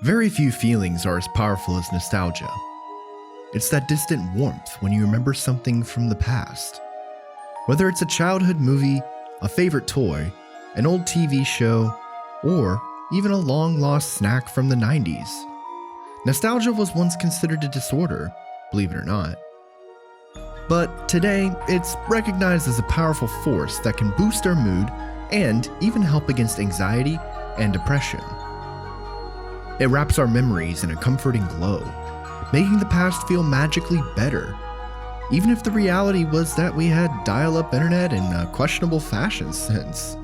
Very few feelings are as powerful as nostalgia. It's that distant warmth when you remember something from the past. Whether it's a childhood movie, a favorite toy, an old TV show, or even a long-lost snack from the 90s. Nostalgia was once considered a disorder, believe it or not. But today, it's recognized as a powerful force that can boost our mood and even help against anxiety and depression. It wraps our memories in a comforting glow, making the past feel magically better, even if the reality was that we had dial-up internet and a questionable fashion sense.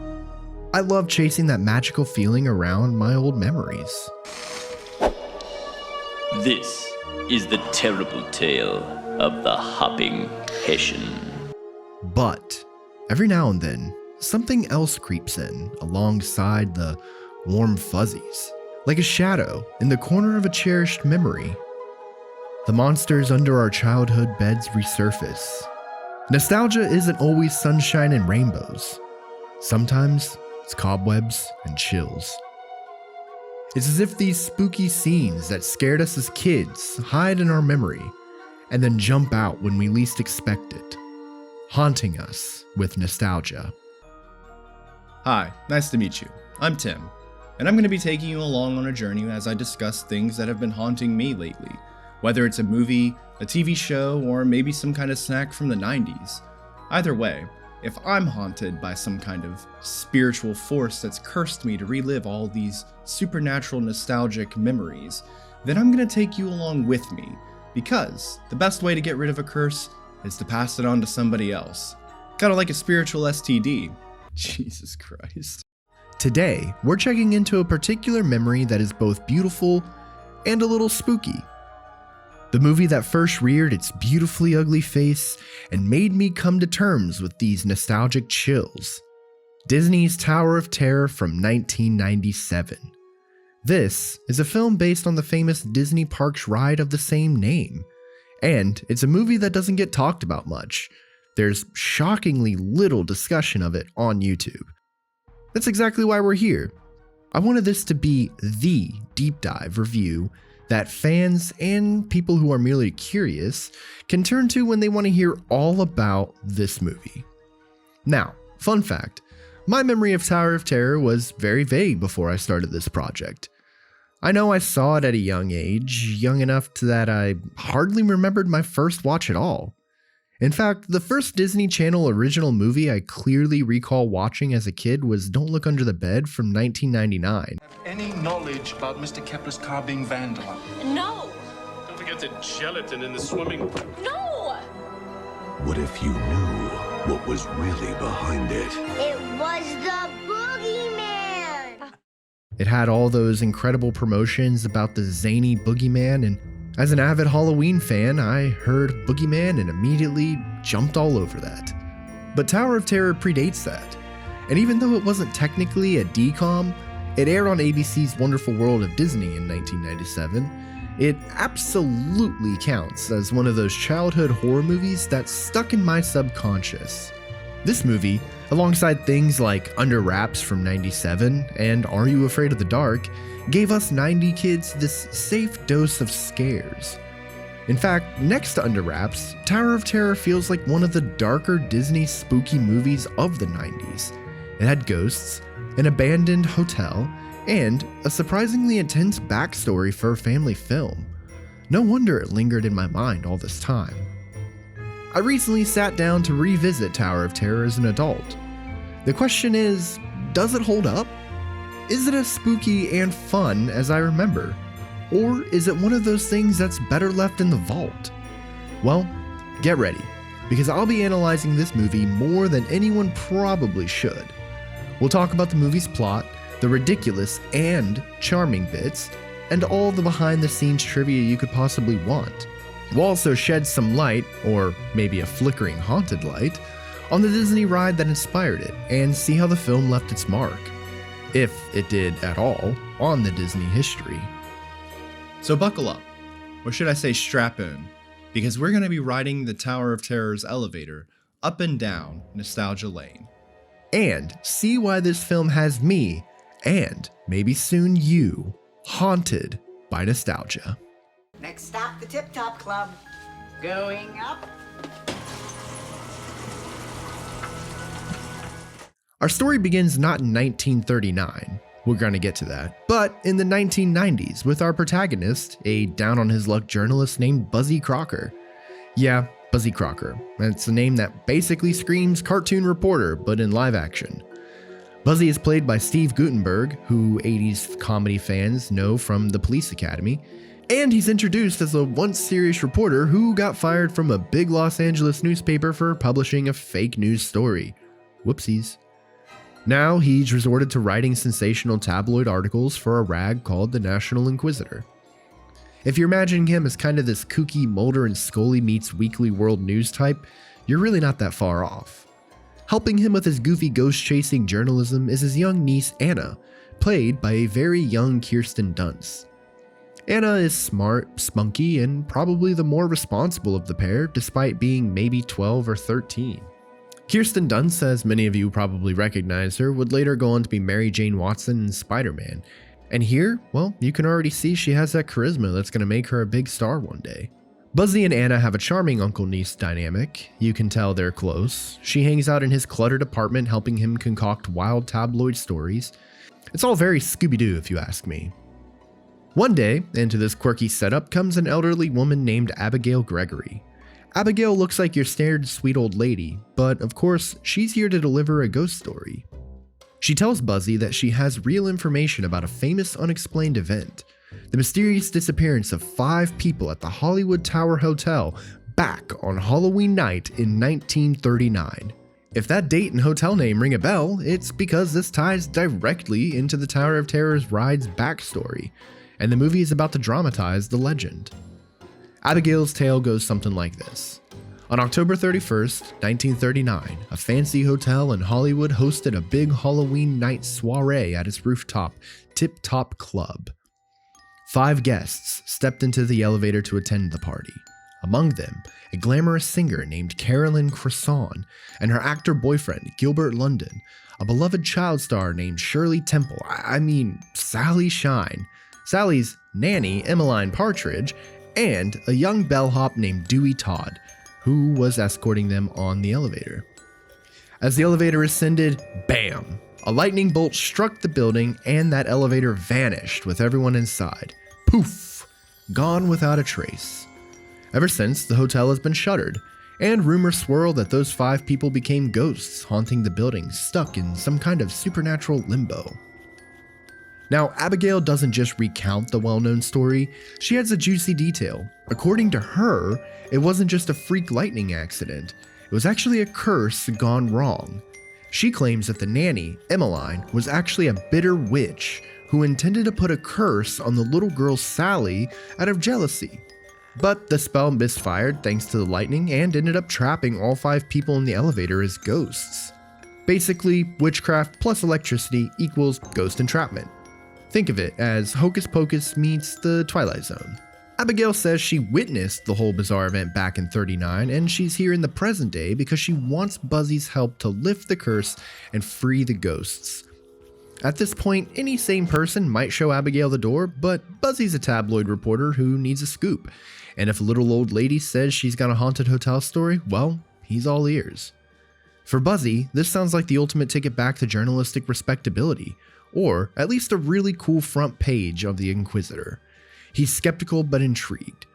I love chasing that magical feeling around my old memories. This is the terrible tale of the hopping Hessian. But every now and then, something else creeps in alongside the warm fuzzies, like a shadow in the corner of a cherished memory. The monsters under our childhood beds resurface. Nostalgia isn't always sunshine and rainbows. Sometimes it's cobwebs and chills. It's as if these spooky scenes that scared us as kids hide in our memory and then jump out when we least expect it, haunting us with nostalgia. Hi, nice to meet you. I'm Tim, and I'm going to be taking you along on a journey as I discuss things that have been haunting me lately, whether it's a movie, a TV show, or maybe some kind of snack from the 90s. Either way, if I'm haunted by some kind of spiritual force that's cursed me to relive all these supernatural nostalgic memories, then I'm going to take you along with me, because the best way to get rid of a curse is to pass it on to somebody else. Kind of like a spiritual STD. Jesus Christ. Today, we're checking into a particular memory that is both beautiful and a little spooky. The movie that first reared its beautifully ugly face and made me come to terms with these nostalgic chills. Disney's Tower of Terror from 1997. This is a film based on the famous Disney Parks ride of the same name, and it's a movie that doesn't get talked about much. There's shockingly little discussion of it on YouTube. That's exactly why we're here. I wanted this to be the deep dive review that fans and people who are merely curious can turn to when they want to hear all about this movie. Now, fun fact, my memory of Tower of Terror was very vague before I started this project. I know I saw it at a young age, young enough that I hardly remembered my first watch at all. In fact, the first Disney Channel original movie I clearly recall watching as a kid was Don't Look Under the Bed from 1999. Any knowledge about Mr. Kepler's car being vandalized? No! Don't forget the gelatin in the swimming pool. No! What if you knew what was really behind it? It was the boogeyman! It had all those incredible promotions about the zany boogeyman, and as an avid Halloween fan, I heard boogeyman and immediately jumped all over that. But Tower of Terror predates that, and even though it wasn't technically a DCOM, it aired on ABC's Wonderful World of Disney in 1997. It absolutely counts as one of those childhood horror movies that stuck in my subconscious. This movie, alongside things like Under Wraps from 97 and Are You Afraid of the Dark, gave us 90 kids this safe dose of scares. In fact, next to Under Wraps, Tower of Terror feels like one of the darker Disney spooky movies of the 90s. It had ghosts, an abandoned hotel, and a surprisingly intense backstory for a family film. No wonder it lingered in my mind all this time. I recently sat down to revisit Tower of Terror as an adult. The question is, does it hold up? Is it as spooky and fun as I remember? Or is it one of those things that's better left in the vault? Well, get ready, because I'll be analyzing this movie more than anyone probably should. We'll talk about the movie's plot, the ridiculous and charming bits, and all the behind-the-scenes trivia you could possibly want. We'll also shed some light, or maybe a flickering haunted light, on the Disney ride that inspired it, and see how the film left its mark, if it did at all, on the Disney history. So buckle up, or should I say strap in, because we're going to be riding the Tower of Terror's elevator up and down Nostalgia Lane. And see why this film has me, and maybe soon you, haunted by nostalgia. Next stop, the Tip Top Club. Going up. Our story begins not in 1939, we're gonna get to that, but in the 1990s with our protagonist, a down-on-his-luck journalist named Buzzy Crocker. Yeah, Buzzy Crocker. It's a name that basically screams cartoon reporter, but in live action. Buzzy is played by Steve Guttenberg, who 80s comedy fans know from The Police Academy, and he's introduced as a once serious reporter who got fired from a big Los Angeles newspaper for publishing a fake news story. Whoopsies. Now he's resorted to writing sensational tabloid articles for a rag called the National Inquisitor. If you're imagining him as kind of this kooky Mulder and Scully meets Weekly World News type, you're really not that far off. Helping him with his goofy ghost-chasing journalism is his young niece Anna, played by a very young Kirsten Dunst. Anna is smart, spunky, and probably the more responsible of the pair, despite being maybe 12 or 13. Kirsten Dunst, as many of you probably recognize her, would later go on to be Mary Jane Watson in Spider-Man. And here, well, you can already see she has that charisma that's going to make her a big star one day. Buzzy and Anna have a charming uncle-niece dynamic. You can tell they're close. She hangs out in his cluttered apartment helping him concoct wild tabloid stories. It's all very Scooby-Doo if you ask me. One day, into this quirky setup comes an elderly woman named Abigail Gregory. Abigail looks like your standard sweet old lady, but of course, she's here to deliver a ghost story. She tells Buzzy that she has real information about a famous unexplained event, the mysterious disappearance of 5 people at the Hollywood Tower Hotel back on Halloween night in 1939. If that date and hotel name ring a bell, it's because this ties directly into the Tower of Terror's ride's backstory, and the movie is about to dramatize the legend. Abigail's tale goes something like this. On October 31st, 1939, a fancy hotel in Hollywood hosted a big Halloween night soiree at its rooftop Tip Top Club. 5 guests stepped into the elevator to attend the party. Among them, a glamorous singer named Carolyn Cresson and her actor boyfriend Gilbert London, a beloved child star named Shirley Temple, Sally Shine, Sally's nanny Emmeline Partridge, and a young bellhop named Dewey Todd, who was escorting them on the elevator. As the elevator ascended, bam! A lightning bolt struck the building and that elevator vanished with everyone inside. Poof! Gone without a trace. Ever since, the hotel has been shuttered, and rumors swirl that those 5 people became ghosts haunting the building, stuck in some kind of supernatural limbo. Now, Abigail doesn't just recount the well-known story, she adds a juicy detail. According to her, it wasn't just a freak lightning accident, it was actually a curse gone wrong. She claims that the nanny, Emmeline, was actually a bitter witch who intended to put a curse on the little girl Sally out of jealousy. But the spell misfired thanks to the lightning and ended up trapping all 5 people in the elevator as ghosts. Basically, witchcraft plus electricity equals ghost entrapment. Think of it as Hocus Pocus meets the Twilight Zone. Abigail says she witnessed the whole bizarre event back in '39, and she's here in the present day because she wants Buzzy's help to lift the curse and free the ghosts. At this point, any sane person might show Abigail the door, but Buzzy's a tabloid reporter who needs a scoop, and if a little old lady says she's got a haunted hotel story, well, he's all ears. For Buzzy, this sounds like the ultimate ticket back to journalistic respectability, or at least a really cool front page of the Inquisitor. He's skeptical but intrigued.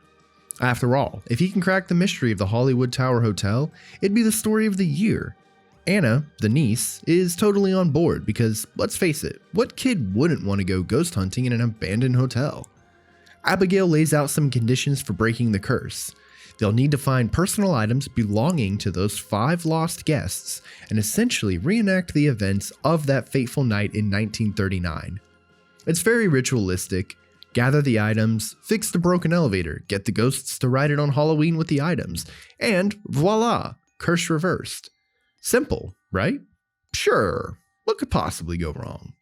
After all, if he can crack the mystery of the Hollywood Tower Hotel, it'd be the story of the year. Anna, the niece, is totally on board because, let's face it, what kid wouldn't want to go ghost hunting in an abandoned hotel? Abigail lays out some conditions for breaking the curse. They'll need to find personal items belonging to those 5 lost guests and essentially reenact the events of that fateful night in 1939. It's very ritualistic. Gather the items, fix the broken elevator, get the ghosts to ride it on Halloween with the items, and voila, curse reversed. Simple, right? Sure, what could possibly go wrong?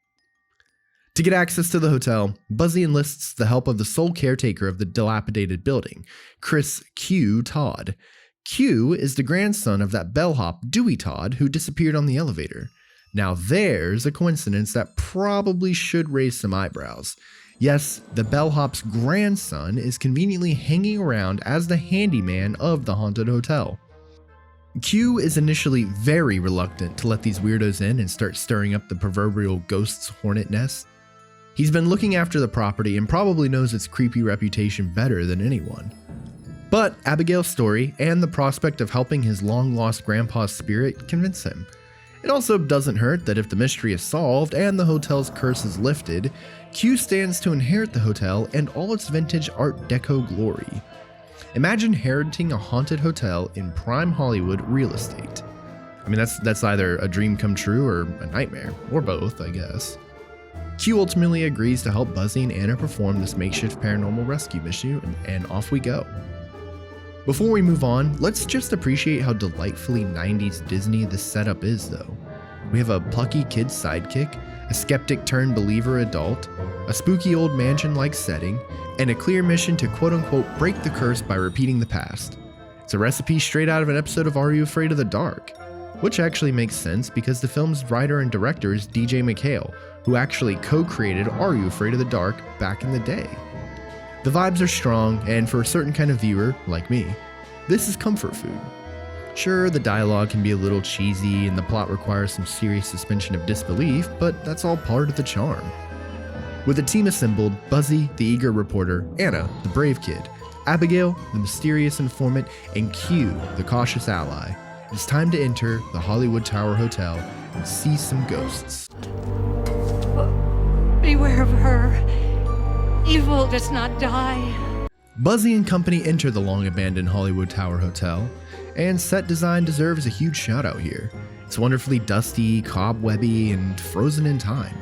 To get access to the hotel, Buzzy enlists the help of the sole caretaker of the dilapidated building, Chris Q. Todd. Q is the grandson of that bellhop Dewey Todd who disappeared on the elevator. Now there's a coincidence that probably should raise some eyebrows. Yes, the bellhop's grandson is conveniently hanging around as the handyman of the haunted hotel. Q is initially very reluctant to let these weirdos in and start stirring up the proverbial ghost's hornet nest. He's been looking after the property and probably knows its creepy reputation better than anyone. But Abigail's story and the prospect of helping his long-lost grandpa's spirit convince him. It also doesn't hurt that if the mystery is solved and the hotel's curse is lifted, Q stands to inherit the hotel and all its vintage Art Deco glory. Imagine inheriting a haunted hotel in prime Hollywood real estate. I mean, that's either a dream come true or a nightmare, or both, I guess. Q ultimately agrees to help Buzzy and Anna perform this makeshift paranormal rescue mission, and off we go. Before we move on, let's just appreciate how delightfully 90s Disney this setup is, though. We have a plucky kid sidekick, a skeptic turned believer adult, a spooky old mansion-like setting, and a clear mission to quote-unquote break the curse by repeating the past. It's a recipe straight out of an episode of Are You Afraid of the Dark? Which actually makes sense because the film's writer and director is DJ McHale, who actually co-created Are You Afraid of the Dark back in the day. The vibes are strong, and for a certain kind of viewer, like me, this is comfort food. Sure, the dialogue can be a little cheesy and the plot requires some serious suspension of disbelief, but that's all part of the charm. With the team assembled, Buzzy, the eager reporter, Anna, the brave kid, Abigail, the mysterious informant, and Q, the cautious ally, it's time to enter the Hollywood Tower Hotel and see some ghosts. Beware of her. Evil does not die. Buzzy and company enter the long-abandoned Hollywood Tower Hotel, and set design deserves a huge shout-out here. It's wonderfully dusty, cobwebby, and frozen in time.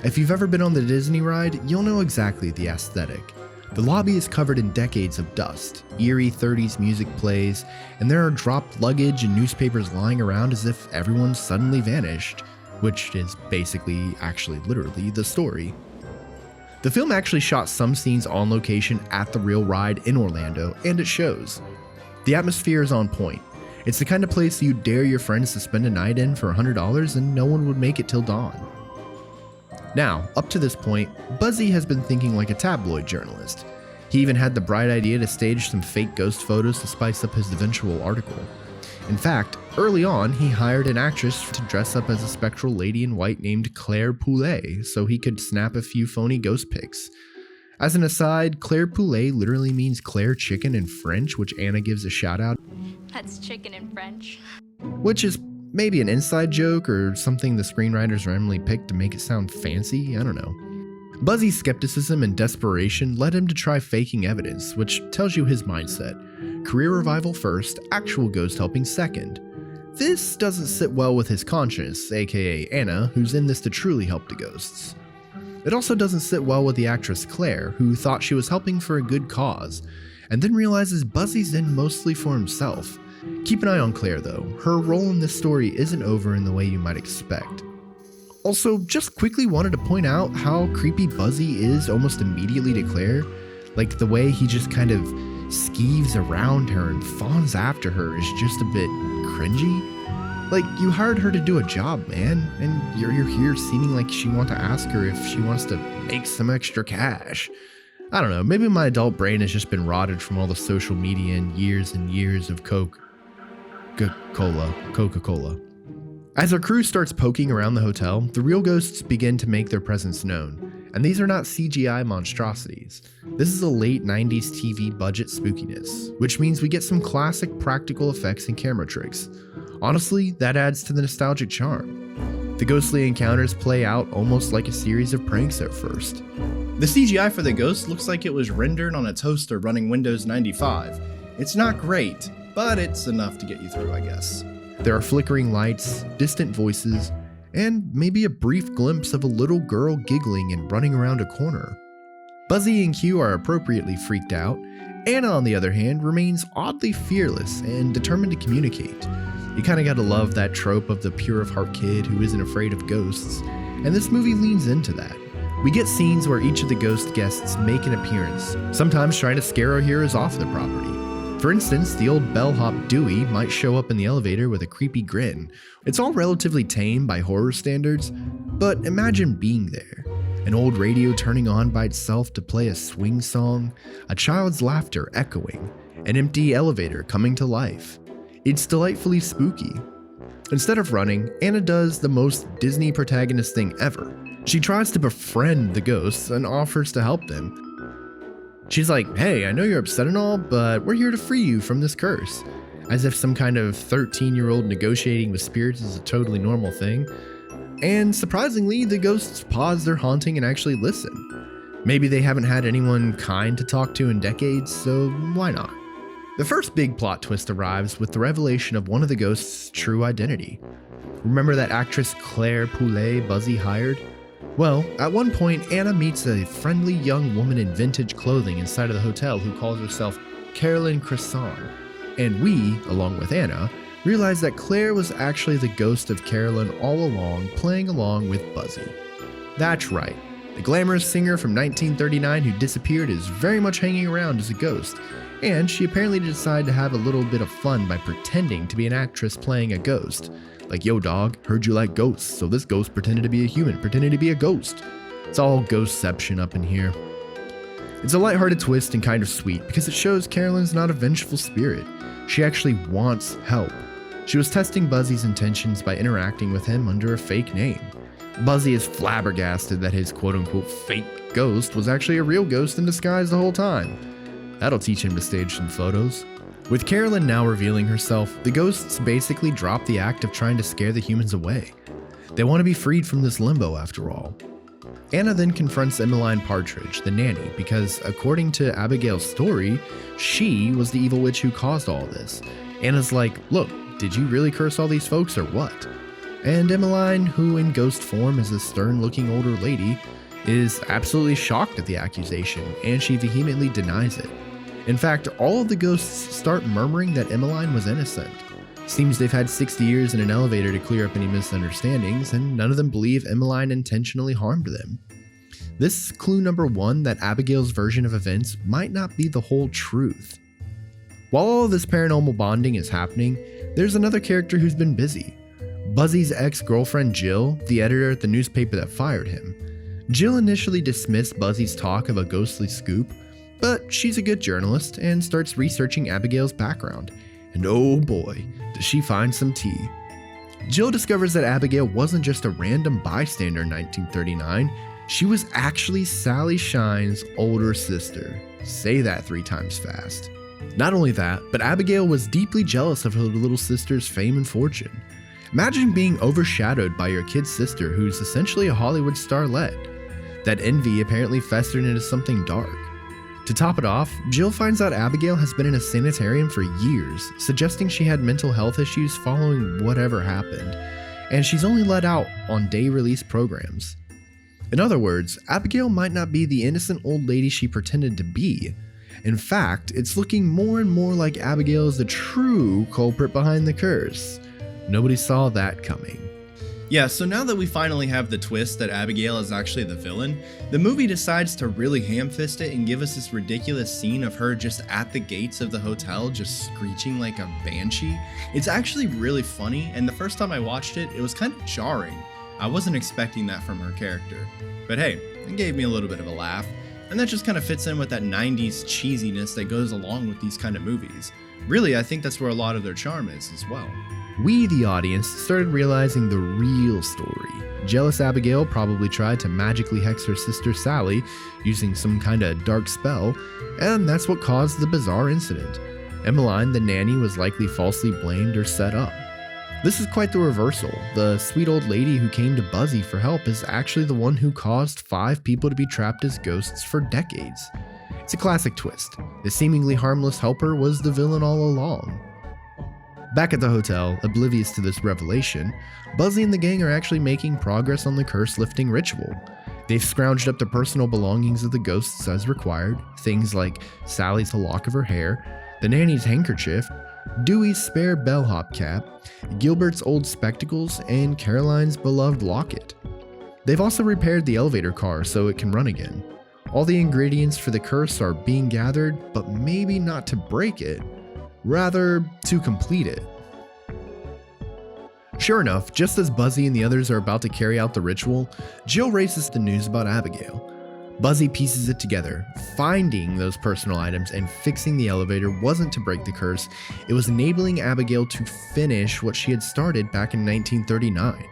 If you've ever been on the Disney ride, you'll know exactly the aesthetic. The lobby is covered in decades of dust, eerie 30s music plays, and there are dropped luggage and newspapers lying around as if everyone suddenly vanished, which is basically, actually literally, the story. The film actually shot some scenes on location at the real ride in Orlando, and it shows. The atmosphere is on point. It's the kind of place you'd dare your friends to spend a night in for $100 and no one would make it till dawn. Now, up to this point, Buzzy has been thinking like a tabloid journalist. He even had the bright idea to stage some fake ghost photos to spice up his eventual article. In fact, early on, he hired an actress to dress up as a spectral lady in white named Claire Poulet so he could snap a few phony ghost pics. As an aside, Claire Poulet literally means Claire chicken in French, which Anna gives a shout out. That's chicken in French. Which is maybe an inside joke or something the screenwriters randomly picked to make it sound fancy, I don't know. Buzzy's skepticism and desperation led him to try faking evidence, which tells you his mindset. Career revival first, actual ghost helping second. This doesn't sit well with his conscience, aka Anna, who's in this to truly help the ghosts. It also doesn't sit well with the actress Claire, who thought she was helping for a good cause, and then realizes Buzzy's in mostly for himself. Keep an eye on Claire though, her role in this story isn't over in the way you might expect. Also, just quickly wanted to point out how creepy Buzzy is almost immediately to Claire. Like the way he just kind of skeeves around her and fawns after her is just a bit cringy. Like, you hired her to do a job, man, and you're here seeming like you want to ask her if she wants to make some extra cash. I don't know, maybe my adult brain has just been rotted from all the social media and years of Coca-Cola. As our crew starts poking around the hotel, the real ghosts begin to make their presence known, and these are not CGI monstrosities. This is a late 90s TV budget spookiness, which means we get some classic practical effects and camera tricks. Honestly, that adds to the nostalgic charm. The ghostly encounters play out almost like a series of pranks at first. The CGI for the ghost looks like it was rendered on a toaster running Windows 95. It's not great, but it's enough to get you through, I guess. There are flickering lights, distant voices, and maybe a brief glimpse of a little girl giggling and running around a corner. Buzzy and Q are appropriately freaked out. Anna, on the other hand, remains oddly fearless and determined to communicate. You kinda gotta love that trope of the pure of heart kid who isn't afraid of ghosts, and this movie leans into that. We get scenes where each of the ghost guests make an appearance, sometimes trying to scare our heroes off the property. For instance, the old bellhop Dewey might show up in the elevator with a creepy grin. It's all relatively tame by horror standards, but imagine being there. an old radio turning on by itself to play a swing song, a child's laughter echoing, an empty elevator coming to life. It's delightfully spooky. Instead of running, Anna does the most Disney protagonist thing ever. She tries to befriend the ghosts and offers to help them. She's like, "Hey, I know you're upset and all, but we're here to free you from this curse." As if some kind of 13-year-old negotiating with spirits is a totally normal thing. And surprisingly, the ghosts pause their haunting and actually listen. Maybe they haven't had anyone kind to talk to in decades, so why not? The first big plot twist arrives with the revelation of one of the ghosts' true identity. Remember that actress Claire Poulet Buzzy hired? Well, at one point, Anna meets a friendly young woman in vintage clothing inside of the hotel who calls herself Carolyn Cresson. And we, along with Anna, realize that Claire was actually the ghost of Carolyn all along, playing along with Buzzy. That's right, the glamorous singer from 1939 who disappeared is very much hanging around as a ghost, and she apparently decided to have a little bit of fun by pretending to be an actress playing a ghost. Like, "Yo dog, heard you like ghosts, so this ghost pretended to be a human, pretended to be a ghost." It's all ghostception up in here. It's a lighthearted twist and kind of sweet because it shows Carolyn's not a vengeful spirit. She actually wants help. She was testing Buzzy's intentions by interacting with him under a fake name. Buzzy is flabbergasted that his quote-unquote fake ghost was actually a real ghost in disguise the whole time. That'll teach him to stage some photos. With Carolyn now revealing herself, the ghosts basically drop the act of trying to scare the humans away. They want to be freed from this limbo after all. Anna then confronts Emmeline Partridge, the nanny, because according to Abigail's story, she was the evil witch who caused all this. Anna's like, "Look, did you really curse all these folks or what?" And Emmeline, who in ghost form is a stern-looking older lady, is absolutely shocked at the accusation, and she vehemently denies it. In fact, all of the ghosts start murmuring that Emmeline was innocent. Seems they've had 60 years in an elevator to clear up any misunderstandings, and none of them believe Emmeline intentionally harmed them. This is clue number one that Abigail's version of events might not be the whole truth. While all of this paranormal bonding is happening, there's another character who's been busy. Buzzy's ex-girlfriend Jill, the editor at the newspaper that fired him. Jill initially dismissed Buzzy's talk of a ghostly scoop, but she's a good journalist and starts researching Abigail's background. And oh boy, does she find some tea. Jill discovers that Abigail wasn't just a random bystander in 1939, she was actually Sally Shine's older sister. Say that 3 times fast. Not only that, but Abigail was deeply jealous of her little sister's fame and fortune. Imagine being overshadowed by your kid sister who's essentially a Hollywood starlet. That envy apparently festered into something dark. To top it off, Jill finds out Abigail has been in a sanitarium for years, suggesting she had mental health issues following whatever happened, and she's only let out on day-release programs. In other words, Abigail might not be the innocent old lady she pretended to be. In fact, it's looking more and more like Abigail is the true culprit behind the curse. Nobody saw that coming. Yeah, so now that we finally have the twist that Abigail is actually the villain, the movie decides to really ham-fist it and give us this ridiculous scene of her just at the gates of the hotel just screeching like a banshee. It's actually really funny, and the first time I watched it, it was kind of jarring. I wasn't expecting that from her character. But hey, it gave me a little bit of a laugh, and that just kind of fits in with that 90s cheesiness that goes along with these kind of movies. Really, I think that's where a lot of their charm is as well. We, the audience, started realizing the real story. Jealous Abigail probably tried to magically hex her sister Sally using some kind of dark spell, and that's what caused the bizarre incident. Emmeline, the nanny, was likely falsely blamed or set up. This is quite the reversal. The sweet old lady who came to Buzzy for help is actually the one who caused 5 people to be trapped as ghosts for decades. It's a classic twist. The seemingly harmless helper was the villain all along. Back at the hotel, oblivious to this revelation, Buzzy and the gang are actually making progress on the curse-lifting ritual. They've scrounged up the personal belongings of the ghosts as required, things like Sally's lock of her hair, the nanny's handkerchief, Dewey's spare bellhop cap, Gilbert's old spectacles, and Caroline's beloved locket. They've also repaired the elevator car so it can run again. All the ingredients for the curse are being gathered, but maybe not to break it, rather to complete it. Sure enough, just as Buzzy and the others are about to carry out the ritual, Jill races the news about Abigail. Buzzy pieces it together. Finding those personal items and fixing the elevator wasn't to break the curse, it was enabling Abigail to finish what she had started back in 1939.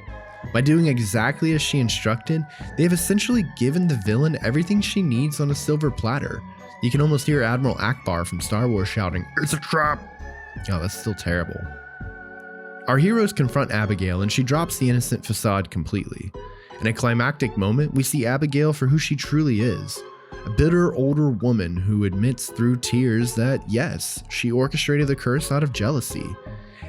By doing exactly as she instructed, they have essentially given the villain everything she needs on a silver platter. You can almost hear Admiral Akbar from Star Wars shouting, "It's a trap!" Oh, that's still terrible. Our heroes confront Abigail and she drops the innocent facade completely. In a climactic moment, we see Abigail for who she truly is. A bitter older woman who admits through tears that, yes, she orchestrated the curse out of jealousy.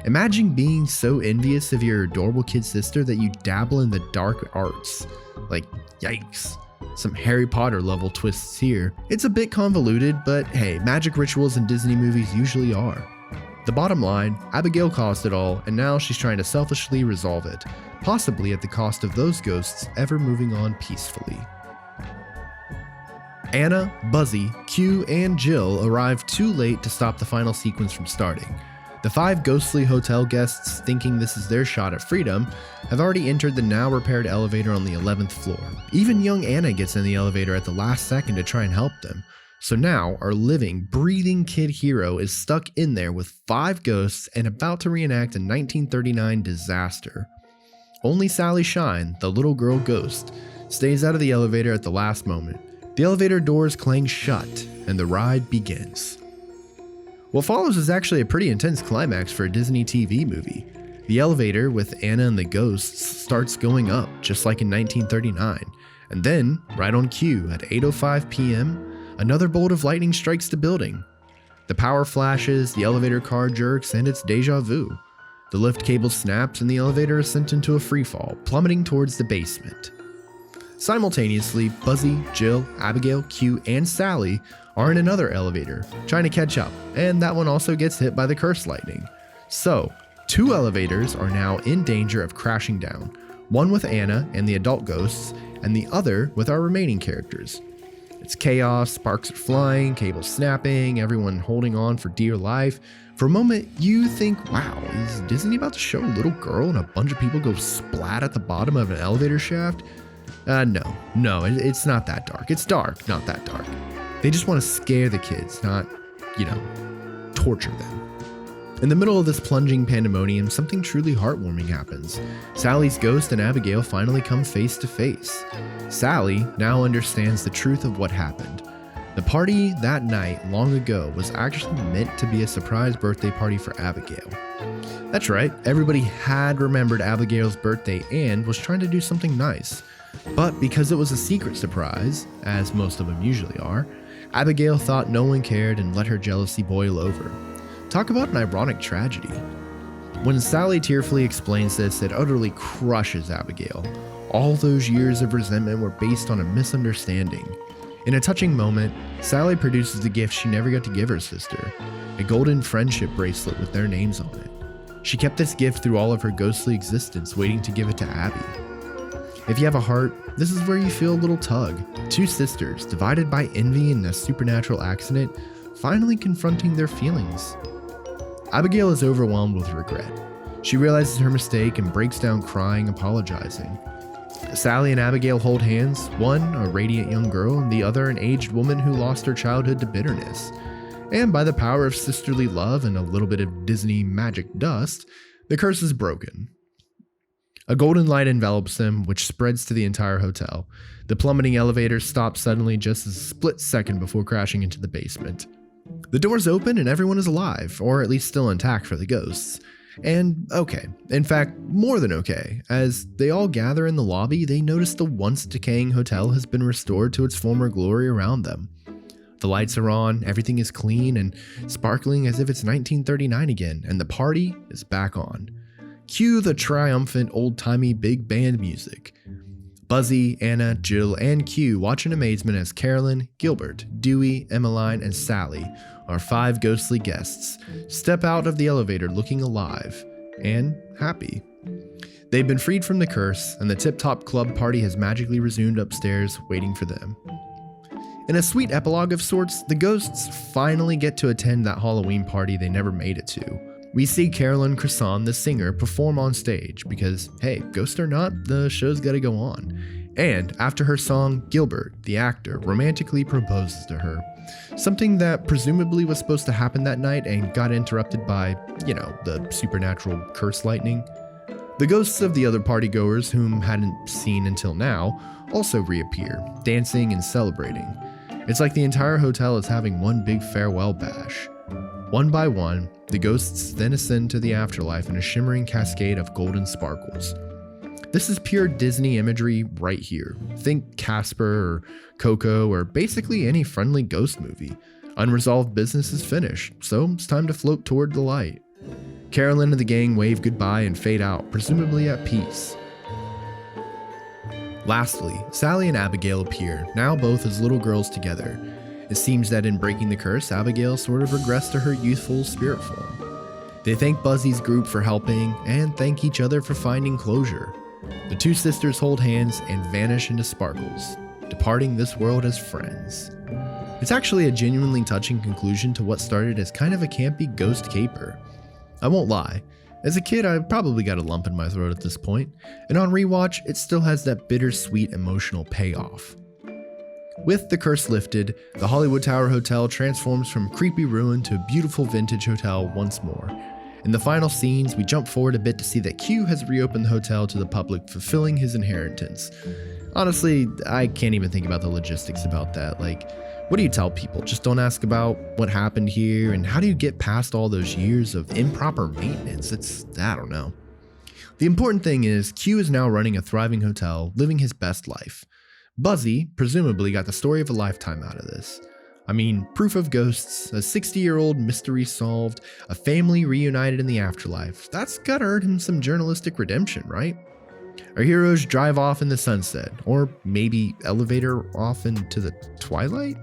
Imagine being so envious of your adorable kid sister that you dabble in the dark arts. Like, yikes. Some Harry Potter level twists here. It's a bit convoluted, but hey, magic rituals in Disney movies usually are. The bottom line, Abigail caused it all, and now she's trying to selfishly resolve it, possibly at the cost of those ghosts ever moving on peacefully. Anna, Buzzy, Q, and Jill arrive too late to stop the final sequence from starting. The 5 ghostly hotel guests, thinking this is their shot at freedom, have already entered the now repaired elevator on the 11th floor. Even young Anna gets in the elevator at the last second to try and help them. So now, our living, breathing kid hero is stuck in there with 5 ghosts and about to reenact a 1939 disaster. Only Sally Shine, the little girl ghost, stays out of the elevator at the last moment. The elevator doors clang shut, and the ride begins. What follows is actually a pretty intense climax for a Disney TV movie. The elevator with Anna and the ghosts starts going up, just like in 1939. And then, right on cue, at 8:05 p.m., another bolt of lightning strikes the building. The power flashes, the elevator car jerks, and it's deja vu. The lift cable snaps and the elevator is sent into a freefall, plummeting towards the basement. Simultaneously, Buzzy, Jill, Abigail, Q, and Sally are in another elevator, trying to catch up, and that one also gets hit by the cursed lightning. So, 2 elevators are now in danger of crashing down, one with Anna and the adult ghosts, and the other with our remaining characters. It's chaos, sparks are flying, cables snapping, everyone holding on for dear life. For a moment, you think, wow, is Disney about to show a little girl and a bunch of people go splat at the bottom of an elevator shaft? No, it's not that dark. It's dark, not that dark. They just want to scare the kids, not, torture them. In the middle of this plunging pandemonium, something truly heartwarming happens. Sally's ghost and Abigail finally come face to face. Sally now understands the truth of what happened. The party that night, long ago, was actually meant to be a surprise birthday party for Abigail. That's right, everybody had remembered Abigail's birthday and was trying to do something nice. But because it was a secret surprise, as most of them usually are, Abigail thought no one cared and let her jealousy boil over. Talk about an ironic tragedy. When Sally tearfully explains this, it utterly crushes Abigail. All those years of resentment were based on a misunderstanding. In a touching moment, Sally produces the gift she never got to give her sister, a golden friendship bracelet with their names on it. She kept this gift through all of her ghostly existence, waiting to give it to Abby. If you have a heart, this is where you feel a little tug. 2 sisters, divided by envy and a supernatural accident, finally confronting their feelings. Abigail is overwhelmed with regret. She realizes her mistake and breaks down crying, apologizing. Sally and Abigail hold hands, one a radiant young girl and the other an aged woman who lost her childhood to bitterness. And by the power of sisterly love and a little bit of Disney magic dust, the curse is broken. A golden light envelops them, which spreads to the entire hotel. The plummeting elevator stops suddenly just a split second before crashing into the basement. The doors open and everyone is alive, or at least still intact for the ghosts. And okay, in fact, more than okay. As they all gather in the lobby, they notice the once decaying hotel has been restored to its former glory around them. The lights are on, everything is clean and sparkling as if it's 1939 again, and the party is back on. Cue the triumphant old-timey big band music. Buzzy, Anna, Jill, and Q watch in amazement as Carolyn, Gilbert, Dewey, Emmeline, and Sally, our 5 ghostly guests, step out of the elevator looking alive and happy. They've been freed from the curse, and the Tip Top Club party has magically resumed upstairs, waiting for them. In a sweet epilogue of sorts, the ghosts finally get to attend that Halloween party they never made it to. We see Carolyn Cresson, the singer, perform on stage because, hey, ghost or not, the show's gotta go on. And after her song, Gilbert, the actor, romantically proposes to her. Something that presumably was supposed to happen that night and got interrupted by, the supernatural curse lightning. The ghosts of the other partygoers, whom hadn't seen until now, also reappear, dancing and celebrating. It's like the entire hotel is having one big farewell bash. One by one, the ghosts then ascend to the afterlife in a shimmering cascade of golden sparkles. This is pure Disney imagery right here. Think Casper or Coco or basically any friendly ghost movie. Unresolved business is finished, so it's time to float toward the light. Carolyn and the gang wave goodbye and fade out, presumably at peace. Lastly, Sally and Abigail appear, now both as little girls together. It seems that in breaking the curse, Abigail sort of regressed to her youthful spirit form. They thank Buzzy's group for helping, and thank each other for finding closure. The two sisters hold hands and vanish into sparkles, departing this world as friends. It's actually a genuinely touching conclusion to what started as kind of a campy ghost caper. I won't lie, as a kid I probably got a lump in my throat at this point, and on rewatch it still has that bittersweet emotional payoff. With the curse lifted, the Hollywood Tower Hotel transforms from creepy ruin to a beautiful vintage hotel once more. In the final scenes, we jump forward a bit to see that Q has reopened the hotel to the public, fulfilling his inheritance. Honestly, I can't even think about the logistics about that. What do you tell people? Just don't ask about what happened here, and how do you get past all those years of improper maintenance? I don't know. The important thing is, Q is now running a thriving hotel, living his best life. Buzzy, presumably, got the story of a lifetime out of this. I mean, proof of ghosts, a 60-year-old mystery solved, a family reunited in the afterlife. That's gotta earn him some journalistic redemption, right? Our heroes drive off in the sunset, or maybe elevator off into the twilight?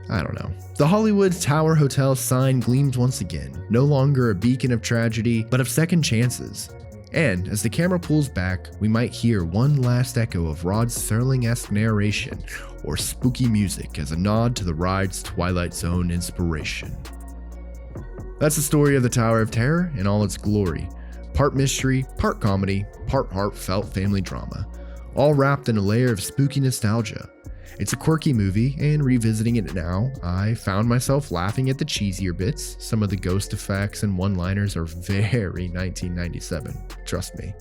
I don't know. The Hollywood Tower Hotel sign gleams once again, no longer a beacon of tragedy, but of second chances. And as the camera pulls back, we might hear one last echo of Rod Serling-esque narration or spooky music as a nod to the ride's Twilight Zone inspiration. That's the story of the Tower of Terror in all its glory. Part mystery, part comedy, part heartfelt family drama, all wrapped in a layer of spooky nostalgia. It's a quirky movie, and revisiting it now, I found myself laughing at the cheesier bits. Some of the ghost effects and one-liners are very 1997, trust me.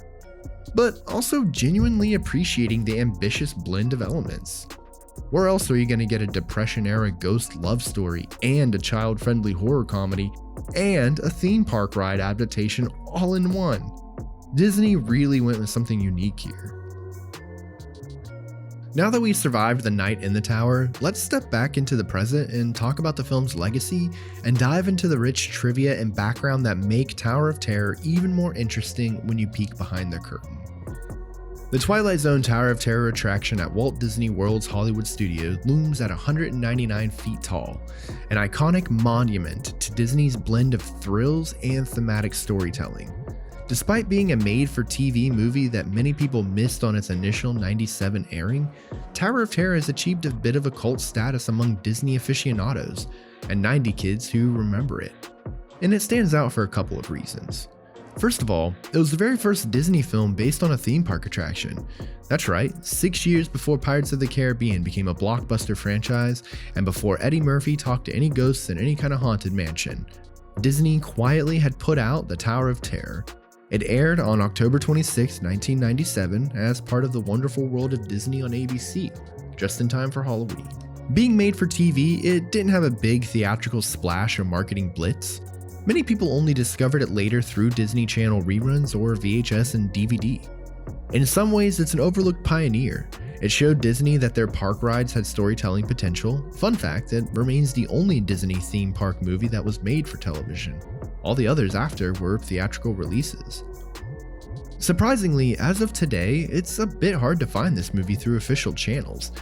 But also genuinely appreciating the ambitious blend of elements. Where else are you going to get a Depression-era ghost love story and a child-friendly horror comedy and a theme park ride adaptation all in one? Disney really went with something unique here. Now that we've survived the night in the tower, let's step back into the present and talk about the film's legacy and dive into the rich trivia and background that make Tower of Terror even more interesting when you peek behind the curtain. The Twilight Zone Tower of Terror attraction at Walt Disney World's Hollywood Studios looms at 199 feet tall, an iconic monument to Disney's blend of thrills and thematic storytelling. Despite being a made-for-TV movie that many people missed on its initial '97 airing, Tower of Terror has achieved a bit of a cult status among Disney aficionados and 90 kids who remember it. And it stands out for a couple of reasons. First of all, it was the very first Disney film based on a theme park attraction. That's right, 6 years before Pirates of the Caribbean became a blockbuster franchise, and before Eddie Murphy talked to any ghosts in any kind of haunted mansion. Disney quietly had put out the Tower of Terror. It aired on October 26, 1997 as part of The Wonderful World of Disney on ABC, just in time for Halloween. Being made for TV, it didn't have a big theatrical splash or marketing blitz. Many people only discovered it later through Disney Channel reruns or VHS and DVD. In some ways, it's an overlooked pioneer. It showed Disney that their park rides had storytelling potential. Fun fact, it remains the only Disney theme park movie that was made for television. All the others after were theatrical releases. Surprisingly, as of today, it's a bit hard to find this movie through official channels.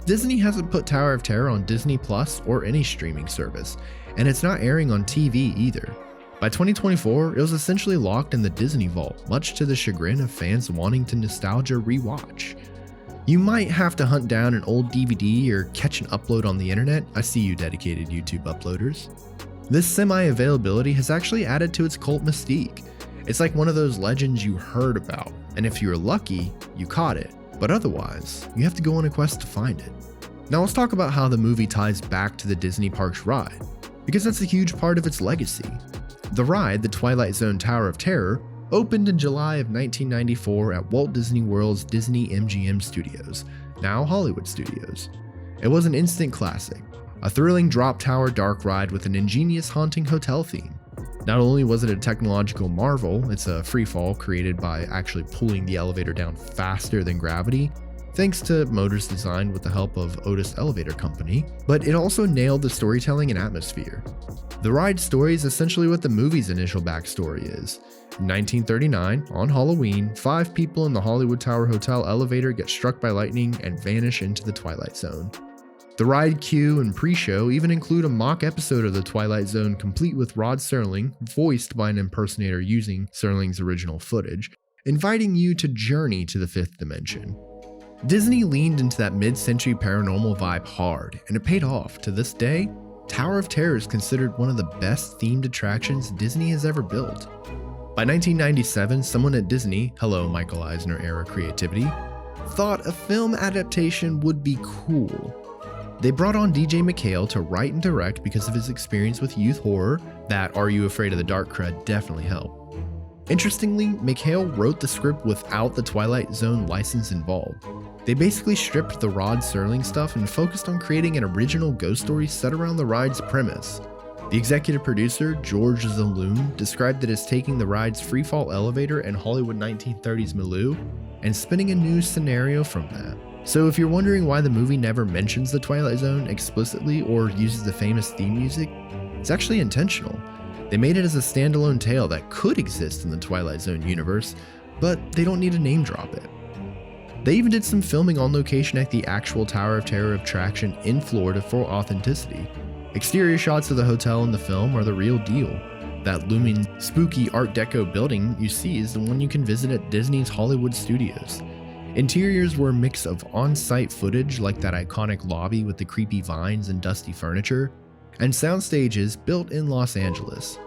Disney hasn't put Tower of Terror on Disney Plus or any streaming service, and it's not airing on TV either. By 2024, it was essentially locked in the Disney Vault, much to the chagrin of fans wanting to nostalgia rewatch. You might have to hunt down an old DVD or catch an upload on the internet. I see you dedicated YouTube uploaders. This semi-availability has actually added to its cult mystique. It's like one of those legends you heard about, and if you were lucky, you caught it, but otherwise, you have to go on a quest to find it. Now let's talk about how the movie ties back to the Disney Parks ride, because that's a huge part of its legacy. The ride, the Twilight Zone Tower of Terror, opened in July of 1994 at Walt Disney World's Disney MGM Studios, now Hollywood Studios. It was an instant classic, a thrilling drop tower dark ride with an ingenious haunting hotel theme. Not only was it a technological marvel, it's a free fall created by actually pulling the elevator down faster than gravity, thanks to motors designed with the help of Otis Elevator Company, but it also nailed the storytelling and atmosphere. The ride's story is essentially what the movie's initial backstory is. In 1939, on Halloween, 5 people in the Hollywood Tower Hotel elevator get struck by lightning and vanish into the Twilight Zone. The ride queue and pre-show even include a mock episode of the Twilight Zone complete with Rod Serling, voiced by an impersonator using Serling's original footage, inviting you to journey to the 5th dimension. Disney leaned into that mid-century paranormal vibe hard, and it paid off. To this day, Tower of Terror is considered one of the best themed attractions Disney has ever built. By 1997, someone at Disney, hello Michael Eisner era creativity, thought a film adaptation would be cool. They brought on DJ McHale to write and direct because of his experience with youth horror. That Are You Afraid of the Dark crud definitely helped. Interestingly, McHale wrote the script without the Twilight Zone license involved. They basically stripped the Rod Serling stuff and focused on creating an original ghost story set around the ride's premise. The executive producer, George Zaloom, described it as taking the ride's freefall elevator and Hollywood 1930s milieu and spinning a new scenario from that. So if you're wondering why the movie never mentions the Twilight Zone explicitly or uses the famous theme music, it's actually intentional. They made it as a standalone tale that could exist in the Twilight Zone universe, but they don't need to name drop it. They even did some filming on location at the actual Tower of Terror attraction in Florida for authenticity. Exterior shots of the hotel in the film are the real deal. That looming, spooky Art Deco building you see is the one you can visit at Disney's Hollywood Studios. Interiors were a mix of on-site footage like that iconic lobby with the creepy vines and dusty furniture, and sound stages built in Los Angeles.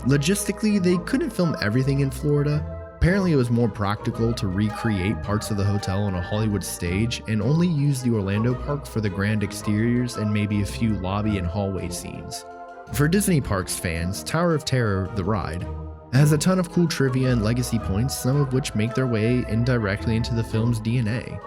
Logistically, they couldn't film everything in Florida. Apparently it was more practical to recreate parts of the hotel on a Hollywood stage and only use the Orlando park for the grand exteriors and maybe a few lobby and hallway scenes. For Disney Parks fans, Tower of Terror, the ride, has a ton of cool trivia and legacy points, some of which make their way indirectly into the film's DNA.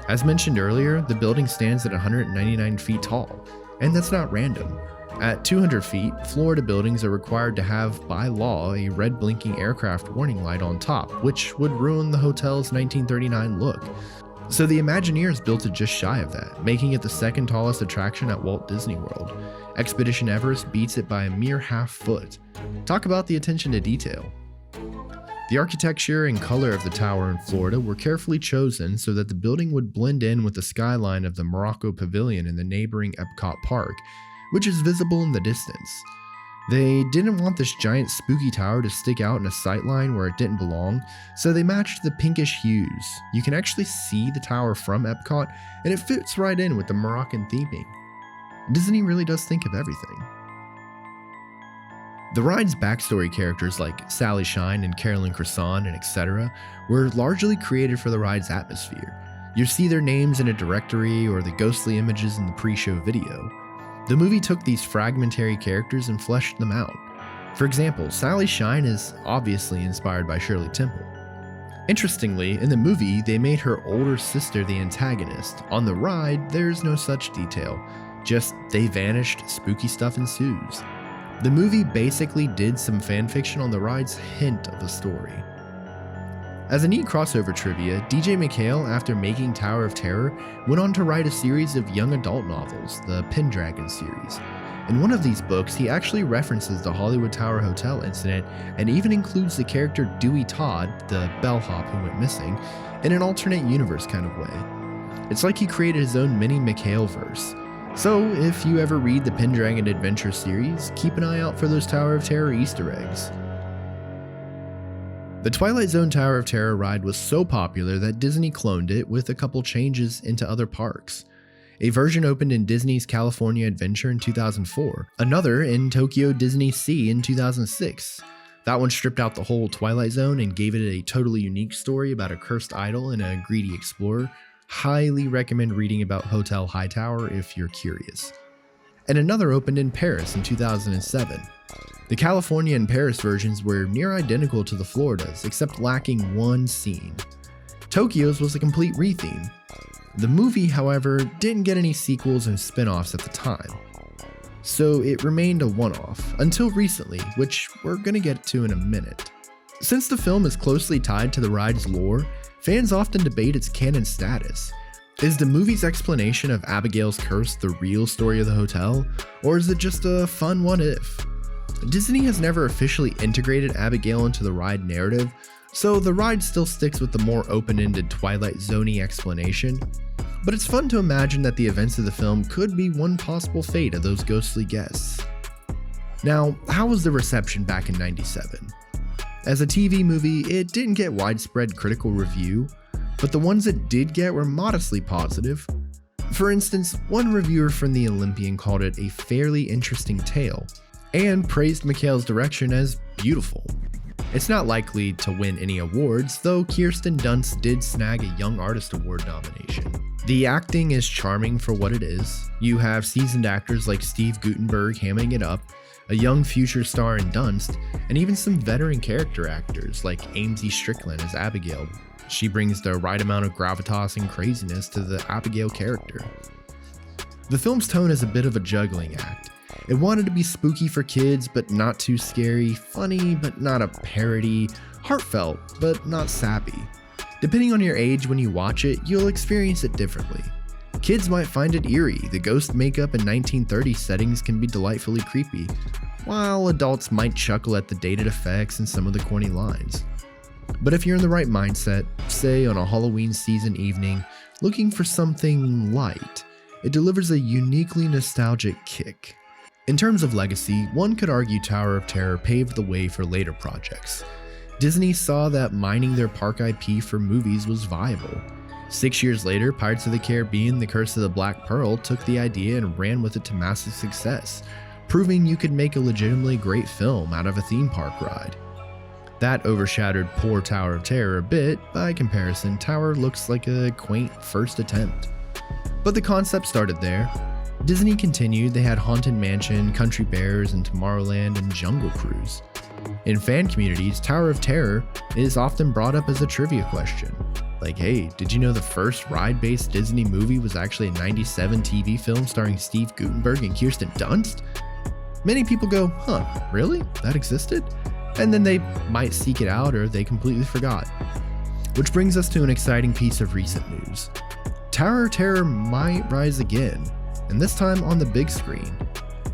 As mentioned earlier, the building stands at 199 feet tall, and that's not random. At 200 feet, Florida buildings are required to have, by law, a red blinking aircraft warning light on top, which would ruin the hotel's 1939 look. So the Imagineers built it just shy of that, making it the second tallest attraction at Walt Disney World. Expedition Everest beats it by a mere half foot. Talk about the attention to detail. The architecture and color of the tower in Florida were carefully chosen so that the building would blend in with the skyline of the Morocco Pavilion in the neighboring Epcot Park, which is visible in the distance. They didn't want this giant spooky tower to stick out in a sightline where it didn't belong, so they matched the pinkish hues. You can actually see the tower from Epcot, and it fits right in with the Moroccan theming. Disney really does think of everything. The ride's backstory characters like Sally Shine and Carolyn Croissant and etc. were largely created for the ride's atmosphere. You see their names in a directory or the ghostly images in the pre-show video. The movie took these fragmentary characters and fleshed them out. For example, Sally Shine is obviously inspired by Shirley Temple. Interestingly, in the movie, they made her older sister the antagonist. On the ride, there's no such detail. Just they vanished, spooky stuff ensues. The movie basically did some fanfiction on the ride's hint of a story. As a neat crossover trivia, DJ McHale, after making Tower of Terror, went on to write a series of young adult novels, the Pendragon series. In one of these books, he actually references the Hollywood Tower Hotel incident and even includes the character Dewey Todd, the bellhop who went missing, in an alternate universe kind of way. It's like he created his own mini McHale-verse. So if you ever read the Pendragon Adventure series, keep an eye out for those Tower of Terror Easter eggs. The Twilight Zone Tower of Terror ride was so popular that Disney cloned it with a couple changes into other parks. A version opened in Disney's California Adventure in 2004, another in Tokyo Disney Sea in 2006. That one stripped out the whole Twilight Zone and gave it a totally unique story about a cursed idol and a greedy explorer. Highly recommend reading about Hotel Hightower if you're curious. And another opened in Paris in 2007. The California and Paris versions were near identical to the Floridas, except lacking one scene. Tokyo's was a complete retheme. The movie, however, didn't get any sequels and spin-offs at the time, so it remained a one-off, until recently, which we're gonna get to in a minute. Since the film is closely tied to the ride's lore, fans often debate its canon status. Is the movie's explanation of Abigail's curse the real story of the hotel, or is it just a fun what-if? Disney has never officially integrated Abigail into the ride narrative, so the ride still sticks with the more open-ended Twilight Zone-y explanation, but it's fun to imagine that the events of the film could be one possible fate of those ghostly guests. Now, how was the reception back in '97? As a TV movie, it didn't get widespread critical review, but the ones it did get were modestly positive. For instance, one reviewer from the Olympian called it a fairly interesting tale, and praised McHale's direction as beautiful. It's not likely to win any awards, though Kirsten Dunst did snag a Young Artist Award nomination. The acting is charming for what it is. You have seasoned actors like Steve Guttenberg hamming it up, a young future star in Dunst, and even some veteran character actors like Amesy Strickland as Abigail. She brings the right amount of gravitas and craziness to the Abigail character. The film's tone is a bit of a juggling act. It wanted to be spooky for kids, but not too scary, funny, but not a parody, heartfelt, but not sappy. Depending on your age when you watch it, you'll experience it differently. Kids might find it eerie, the ghost makeup in 1930s settings can be delightfully creepy, while adults might chuckle at the dated effects and some of the corny lines. But if you're in the right mindset, say on a Halloween season evening, looking for something light, it delivers a uniquely nostalgic kick. In terms of legacy, one could argue Tower of Terror paved the way for later projects. Disney saw that mining their park IP for movies was viable. 6 years later, Pirates of the Caribbean: The Curse of the Black Pearl took the idea and ran with it to massive success, proving you could make a legitimately great film out of a theme park ride. That overshadowed poor Tower of Terror a bit. By comparison, Tower looks like a quaint first attempt. But the concept started there. Disney continued. They had Haunted Mansion, Country Bears, and Tomorrowland, and Jungle Cruise. In fan communities, Tower of Terror is often brought up as a trivia question. Like, hey, did you know the first ride-based Disney movie was actually a '97 TV film starring Steve Guttenberg and Kirsten Dunst? Many people go, huh, really? That existed? And then they might seek it out or they completely forgot. Which brings us to an exciting piece of recent news. Tower of Terror might rise again, and this time on the big screen.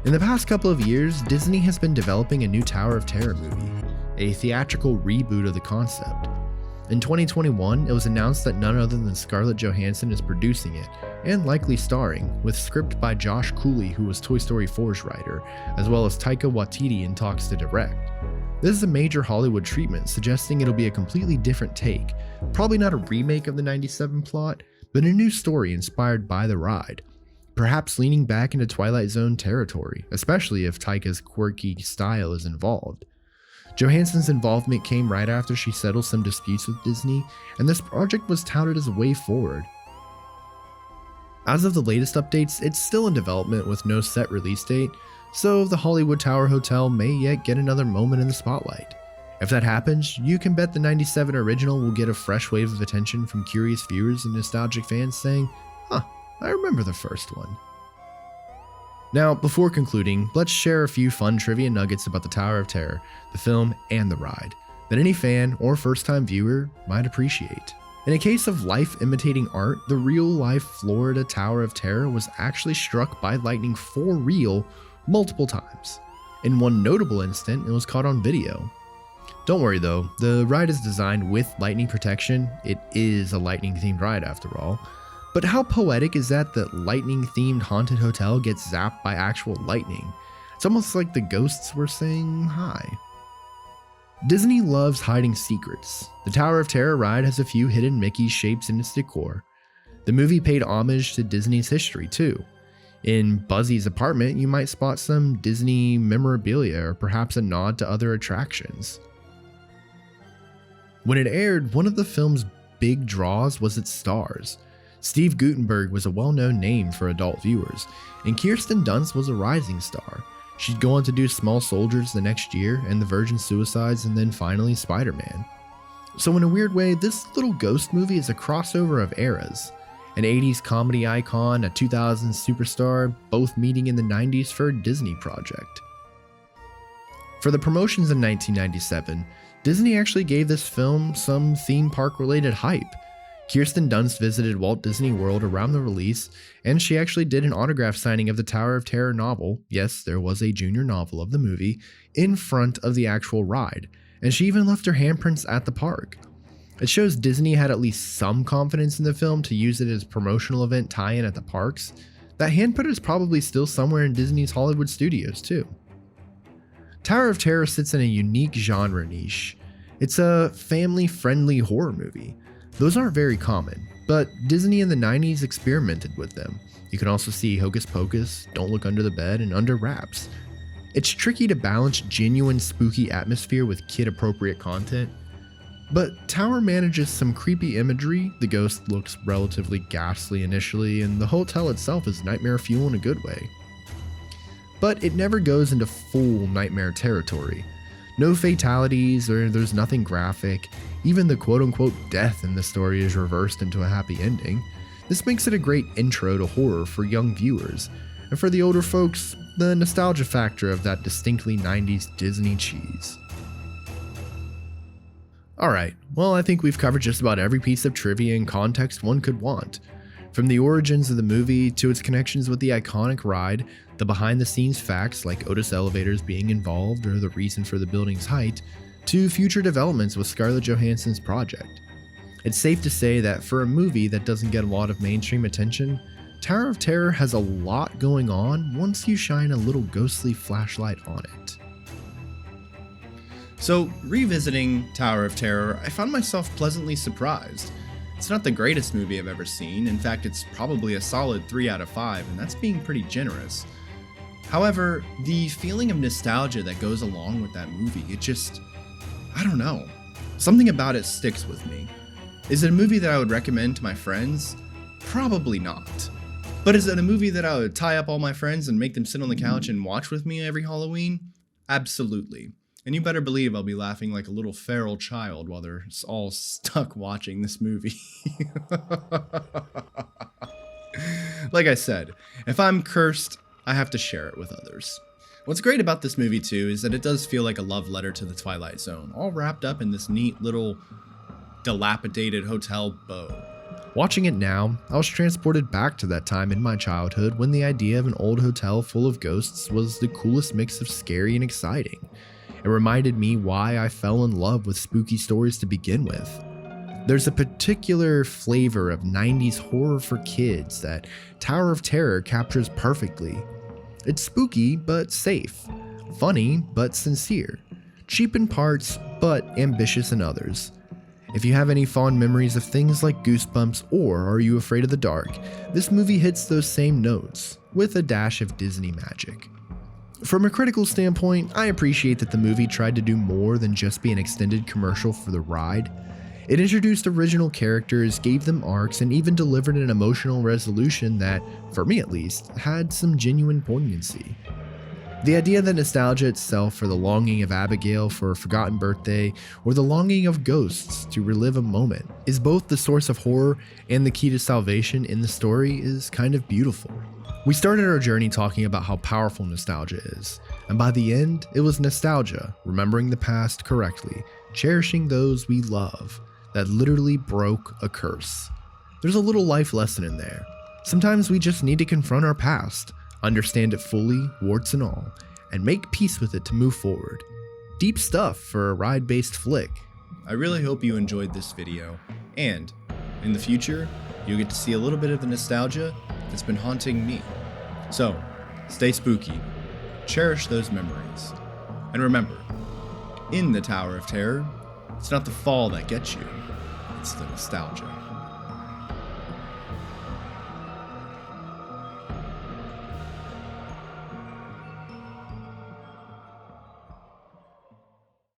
In the past couple of years, Disney has been developing a new Tower of Terror movie, a theatrical reboot of the concept. In 2021, it was announced that none other than Scarlett Johansson is producing it, and likely starring, with script by Josh Cooley, who was Toy Story 4's writer, as well as Taika Waititi in talks to direct. This is a major Hollywood treatment, suggesting it'll be a completely different take, probably not a remake of the '97 plot, but a new story inspired by the ride. Perhaps leaning back into Twilight Zone territory, especially if Taika's quirky style is involved. Johansson's involvement came right after she settled some disputes with Disney, and this project was touted as a way forward. As of the latest updates, it's still in development with no set release date, so the Hollywood Tower Hotel may yet get another moment in the spotlight. If that happens, you can bet the '97 original will get a fresh wave of attention from curious viewers and nostalgic fans saying, huh, I remember the first one. Now, before concluding, let's share a few fun trivia nuggets about the Tower of Terror, the film, and the ride, that any fan or first-time viewer might appreciate. In a case of life imitating art, the real-life Florida Tower of Terror was actually struck by lightning for real multiple times. In one notable instant, it was caught on video. Don't worry though, the ride is designed with lightning protection. It is a lightning-themed ride after all. But how poetic is that the lightning-themed haunted hotel gets zapped by actual lightning? It's almost like the ghosts were saying hi. Disney loves hiding secrets. The Tower of Terror ride has a few hidden Mickey shapes in its decor. The movie paid homage to Disney's history too. In Buzzy's apartment, you might spot some Disney memorabilia or perhaps a nod to other attractions. When it aired, one of the film's big draws was its stars. Steve Guttenberg was a well-known name for adult viewers, and Kirsten Dunst was a rising star. She'd go on to do Small Soldiers the next year, and The Virgin Suicides, and then finally Spider-Man. So in a weird way, this little ghost movie is a crossover of eras. An 80s comedy icon, a 2000s superstar, both meeting in the 90s for a Disney project. For the promotions in 1997, Disney actually gave this film some theme park related hype. Kirsten Dunst visited Walt Disney World around the release, and she actually did an autograph signing of the Tower of Terror novel, yes, there was a junior novel of the movie, in front of the actual ride, and she even left her handprints at the park. It shows Disney had at least some confidence in the film to use it as a promotional event tie-in at the parks. That handprint is probably still somewhere in Disney's Hollywood studios too. Tower of Terror sits in a unique genre niche. It's a family-friendly horror movie. Those aren't very common, but Disney in the 90s experimented with them. You can also see Hocus Pocus, Don't Look Under the Bed, and Under Wraps. It's tricky to balance genuine spooky atmosphere with kid-appropriate content, but Tower manages some creepy imagery, the ghost looks relatively ghastly initially, and the hotel itself is nightmare fuel in a good way. But it never goes into full nightmare territory. No fatalities, or there's nothing graphic. Even the quote-unquote death in the story is reversed into a happy ending. This makes it a great intro to horror for young viewers, and for the older folks, the nostalgia factor of that distinctly 90s Disney cheese. Alright, well I think we've covered just about every piece of trivia and context one could want. From the origins of the movie to its connections with the iconic ride, the behind-the-scenes facts like Otis elevators being involved or the reason for the building's height, to future developments with Scarlett Johansson's project. It's safe to say that for a movie that doesn't get a lot of mainstream attention, Tower of Terror has a lot going on once you shine a little ghostly flashlight on it. So, revisiting Tower of Terror, I found myself pleasantly surprised. It's not the greatest movie I've ever seen, in fact it's probably a solid 3 out of 5, and that's being pretty generous. However, the feeling of nostalgia that goes along with that movie, I don't know. Something about it sticks with me. Is it a movie that I would recommend to my friends? Probably not. But is it a movie that I would tie up all my friends and make them sit on the couch and watch with me every Halloween? Absolutely. And you better believe I'll be laughing like a little feral child while they're all stuck watching this movie. Like I said, if I'm cursed, I have to share it with others. What's great about this movie too is that it does feel like a love letter to the Twilight Zone, all wrapped up in this neat little dilapidated hotel bow. Watching it now, I was transported back to that time in my childhood when the idea of an old hotel full of ghosts was the coolest mix of scary and exciting. It reminded me why I fell in love with spooky stories to begin with. There's a particular flavor of 90s horror for kids that Tower of Terror captures perfectly. It's spooky but safe, funny but sincere, cheap in parts but ambitious in others. If you have any fond memories of things like Goosebumps or Are You Afraid of the Dark, this movie hits those same notes, with a dash of Disney magic. From a critical standpoint, I appreciate that the movie tried to do more than just be an extended commercial for the ride. It introduced original characters, gave them arcs, and even delivered an emotional resolution that, for me at least, had some genuine poignancy. The idea that nostalgia itself, or the longing of Abigail for a forgotten birthday, or the longing of ghosts to relive a moment, is both the source of horror and the key to salvation in the story is kind of beautiful. We started our journey talking about how powerful nostalgia is, and by the end, it was nostalgia, remembering the past correctly, cherishing those we love, that literally broke a curse. There's a little life lesson in there. Sometimes we just need to confront our past, understand it fully, warts and all, and make peace with it to move forward. Deep stuff for a ride-based flick. I really hope you enjoyed this video, and in the future, you'll get to see a little bit of the nostalgia that's been haunting me. So, stay spooky, cherish those memories, and remember, in the Tower of Terror, it's not the fall that gets you, it's the nostalgia.